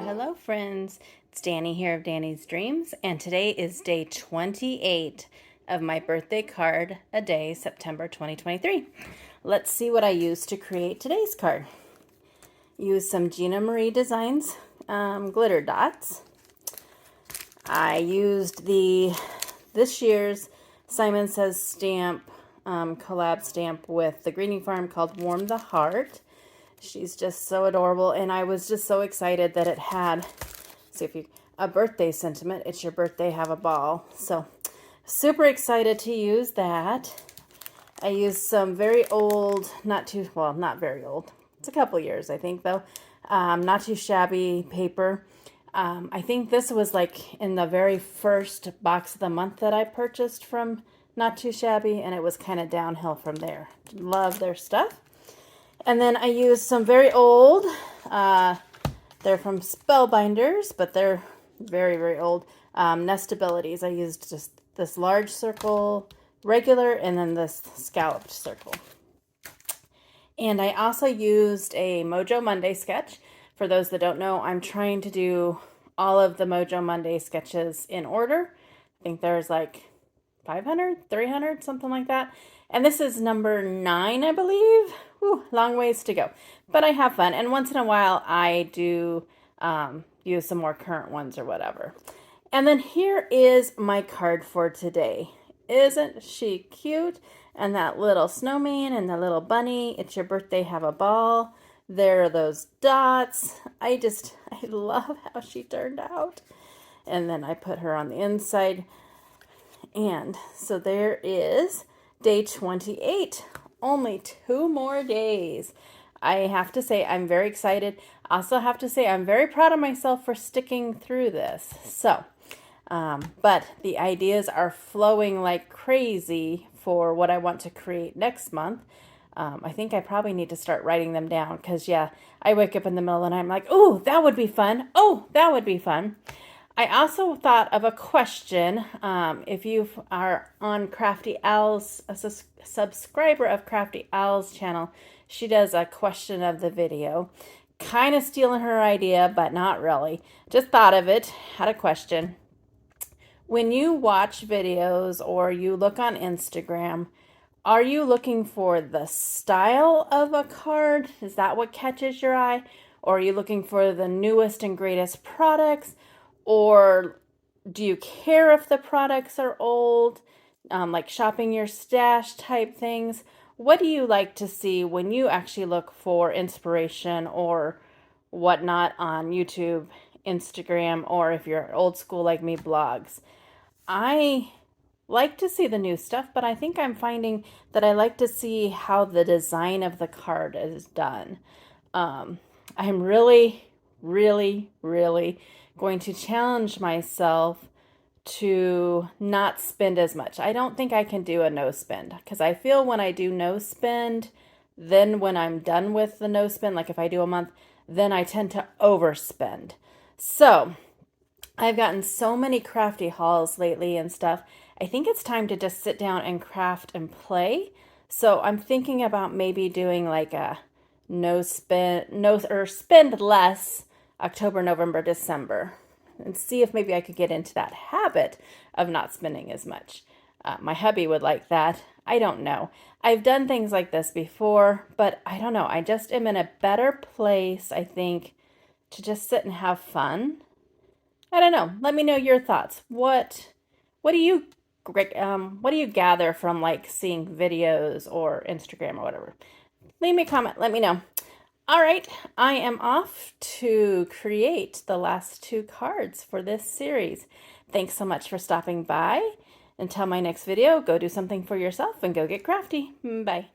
Hello friends, it's Danny here of Danny's Dreams, and today is day 28 of my birthday card a day, September 2023. Let's see what I used to create today's card. Use some Gina Marie Designs glitter dots. I used this year's Simon Says stamp, collab stamp with the Greeting Farm called Warm the Heart. She's just so adorable, and I was just so excited that it had, see if you, a birthday sentiment. It's your birthday, have a ball. So super excited to use that. I used some very old, not very old. It's a couple years, I think, though. Not too shabby paper. I think this was like in the very first box of the month that I purchased from Not Too Shabby, and it was kind of downhill from there. Love their stuff. And then I used some very old, they're from Spellbinders, but they're very, very old, Nestabilities. I used just this large circle, regular, and then this scalloped circle. And I also used a Mojo Monday sketch. For those that don't know, I'm trying to do all of the Mojo Monday sketches in order. I think there's like 500, 300, something like that. And this is number 9, I believe. Whew, long ways to go. But I have fun. And once in a while, I do use some more current ones or whatever. And then here is my card for today. Isn't she cute? And that little snowman and the little bunny. It's your birthday, have a ball. There are those dots. I love how she turned out. And then I put her on the inside. And so there is day 28. Only 2 more days. I have to say I'm very excited. I also have to say I'm very proud of myself for sticking through this. So, but the ideas are flowing like crazy for what I want to create next month. I think I probably need to start writing them down because, yeah, I wake up in the middle of the night and I'm like, oh, that would be fun. Oh, that would be fun. I also thought of a question. If you are on Crafty Owl's, a subscriber of Crafty Owl's channel, she does a question of the video. Kind of stealing her idea, but not really. Just thought of it, had a question. When you watch videos or you look on Instagram, are you looking for the style of a card? Is that what catches your eye? Or are you looking for the newest and greatest products? Or do you care if the products are old, like shopping your stash type things? What do you like to see when you actually look for inspiration or whatnot on YouTube, Instagram, or if you're old school like me, blogs? I like to see the new stuff, but I think I'm finding that I like to see how the design of the card is done. I'm really, really, really going to challenge myself to not spend as much. I don't think I can do a no spend because I feel when I do no spend, then when I'm done with the no spend, like if I do a month, then I tend to overspend. So I've gotten so many crafty hauls lately and stuff. I think it's time to just sit down and craft and play. So I'm thinking about maybe doing like a spend less October, November, December, and see if maybe I could get into that habit of not spending as much. My hubby would like that. I don't know. I've done things like this before, but I don't know. I just am in a better place, I think, to just sit and have fun. I don't know. Let me know your thoughts. What do you gather from like seeing videos or Instagram or whatever? Leave me a comment. Let me know. All right, I am off to create the last 2 cards for this series. Thanks so much for stopping by. Until my next video, go do something for yourself and go get crafty. Bye.